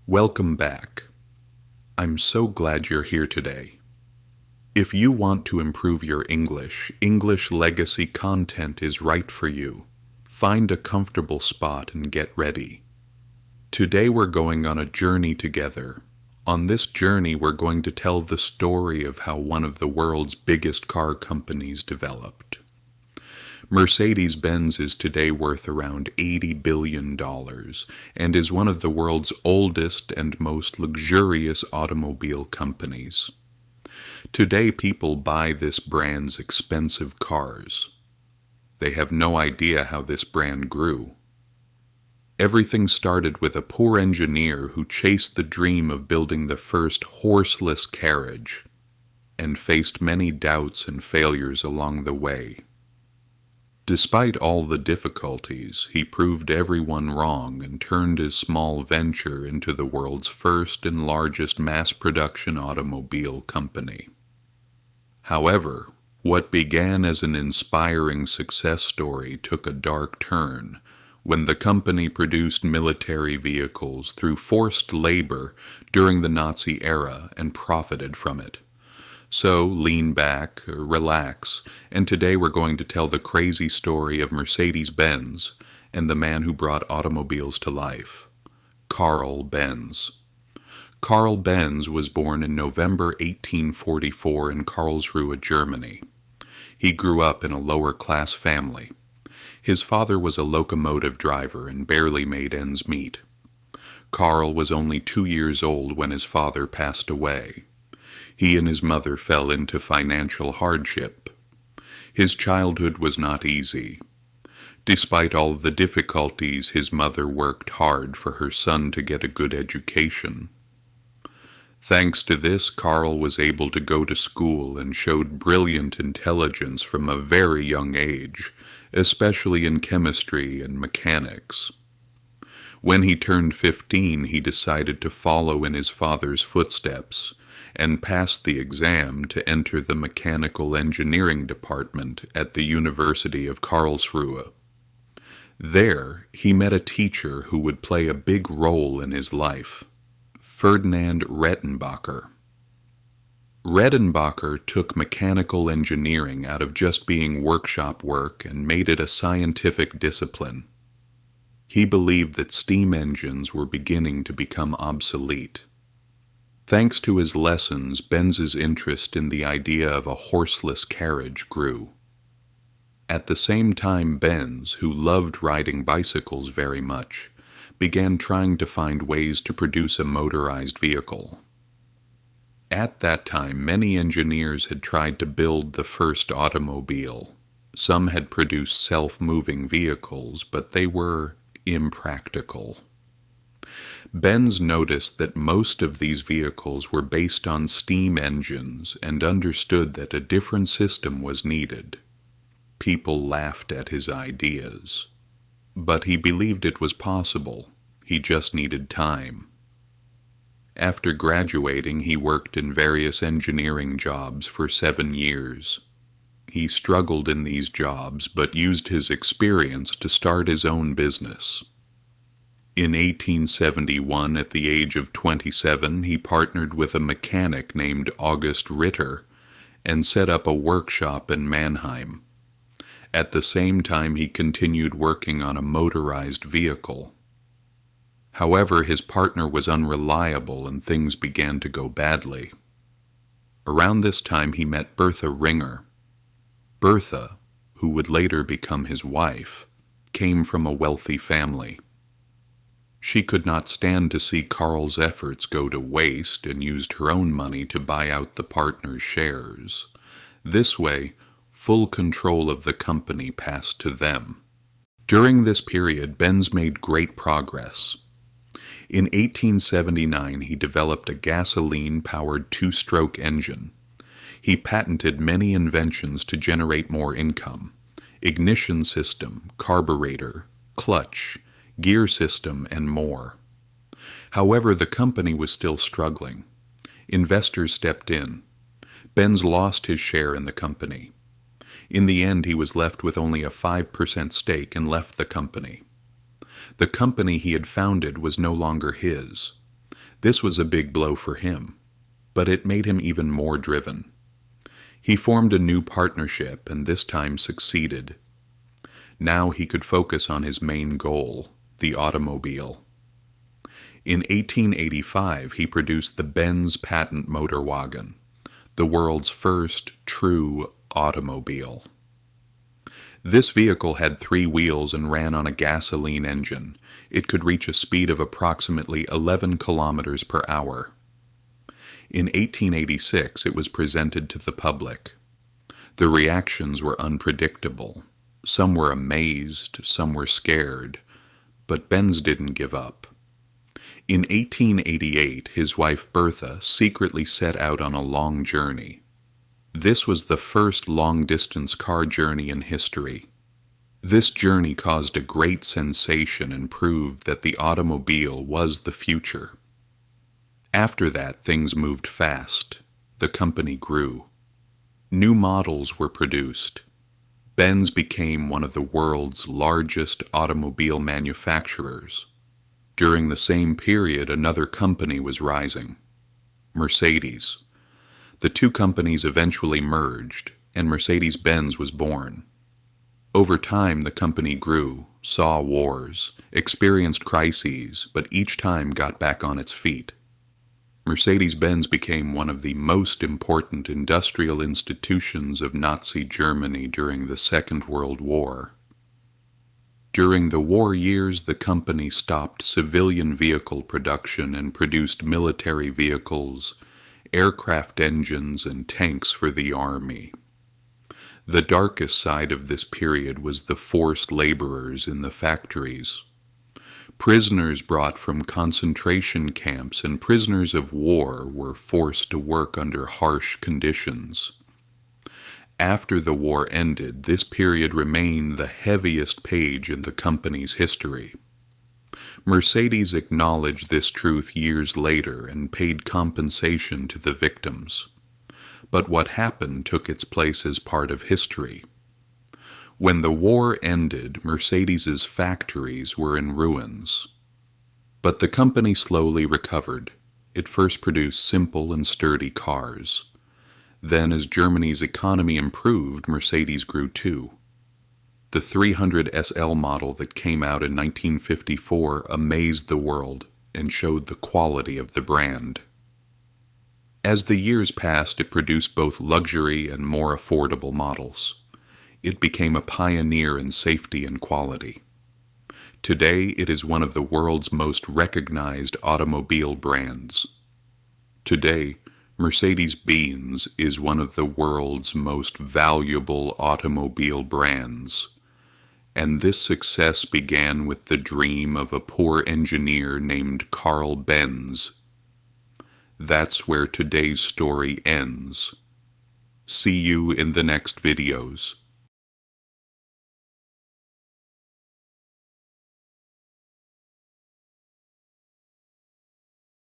Welcome back. I'm so glad you're here today. If you want to improve your English, English legacy content is right for you. Find a comfortable spot and get ready. Today we're going on a journey together. On this journey we're going to tell the story of how one of the world's biggest car companies developed. Mercedes-Benz is today worth around $80 billion and is one of the world's oldest and most luxurious automobile companies. Today people buy this brand's expensive cars. They have no idea how this brand grew. Everything started with a poor engineer who chased the dream of building the first horseless carriage and faced many doubts and failures along the way. Despite all the difficulties, he proved everyone wrong and turned his small venture into the world's first and largest mass-production automobile company. However, what began as an inspiring success story took a dark turn when the company produced military vehicles through forced labor during the Nazi era and profited from it. So lean back, relax, and today we're going to tell the crazy story of Mercedes-Benz and the man who brought automobiles to life, Carl Benz. Carl Benz was born in November 1844 in Karlsruhe, Germany. He grew up in a lower-class family. His father was a locomotive driver and barely made ends meet. Carl was only 2 years old when his father passed away. He and his mother fell into financial hardship. His childhood was not easy. Despite all the difficulties, his mother worked hard for her son to get a good education. Thanks to this, Carl was able to go to school and showed brilliant intelligence from a very young age, especially in chemistry and mechanics. When he turned 15, he decided to follow in his father's footsteps and passed the exam to enter the mechanical engineering department at the University of Karlsruhe. There, he met a teacher who would play a big role in his life, Ferdinand Rettenbacher. Rettenbacher took mechanical engineering out of just being workshop work and made it a scientific discipline. He believed that steam engines were beginning to become obsolete. Thanks to his lessons, Benz's interest in the idea of a horseless carriage grew. At the same time, Benz, who loved riding bicycles very much, began trying to find ways to produce a motorized vehicle. At that time, many engineers had tried to build the first automobile. Some had produced self-moving vehicles, but they were impractical. Benz noticed that most of these vehicles were based on steam engines and understood that a different system was needed. People laughed at his ideas. But he believed it was possible. He just needed time. After graduating, he worked in various engineering jobs for 7 years. He struggled in these jobs, but used his experience to start his own business. In 1871, at the age of 27, he partnered with a mechanic named August Ritter and set up a workshop in Mannheim. At the same time, he continued working on a motorized vehicle. However, his partner was unreliable and things began to go badly. Around this time, he met Bertha Ringer. Bertha, who would later become his wife, came from a wealthy family. She could not stand to see Carl's efforts go to waste and used her own money to buy out the partner's shares. This way, full control of the company passed to them. During this period, Benz made great progress. In 1879, he developed a gasoline-powered 2-stroke engine. He patented many inventions to generate more income: ignition system, carburetor, clutch, gear system, and more. However, the company was still struggling. Investors stepped in. Benz lost his share in the company. In the end, he was left with only a 5% stake and left the company. The company he had founded was no longer his. This was a big blow for him, but it made him even more driven. He formed a new partnership and this time succeeded. Now he could focus on his main goal, the automobile. In 1885, he produced the Benz patent motor wagon, the world's first true automobile. This vehicle had 3 wheels and ran on a gasoline engine. It could reach a speed of approximately 11 kilometers per hour. In 1886, it was presented to the public. The reactions were unpredictable. Some were amazed, some were scared, but Benz didn't give up. In 1888, his wife Bertha secretly set out on a long journey. This was the first long-distance car journey in history. This journey caused a great sensation and proved that the automobile was the future. After that, things moved fast. The company grew. New models were produced. Benz became one of the world's largest automobile manufacturers. During the same period, another company was rising, Mercedes. The 2 companies eventually merged, and Mercedes-Benz was born. Over time, the company grew, saw wars, experienced crises, but each time got back on its feet. Mercedes-Benz became one of the most important industrial institutions of Nazi Germany during the Second World War. During the war years, the company stopped civilian vehicle production and produced military vehicles, aircraft engines, and tanks for the army. The darkest side of this period was the forced laborers in the factories. Prisoners brought from concentration camps and prisoners of war were forced to work under harsh conditions. After the war ended, this period remained the heaviest page in the company's history. Mercedes acknowledged this truth years later and paid compensation to the victims. But what happened took its place as part of history. When the war ended, Mercedes's factories were in ruins. But the company slowly recovered. It first produced simple and sturdy cars. Then, as Germany's economy improved, Mercedes grew too. The 300 SL model that came out in 1954 amazed the world and showed the quality of the brand. As the years passed, it produced both luxury and more affordable models. It became a pioneer in safety and quality. Today, it is one of the world's most recognized automobile brands. Today, Mercedes-Benz is one of the world's most valuable automobile brands. And this success began with the dream of a poor engineer named Carl Benz. That's where today's story ends. See you in the next videos.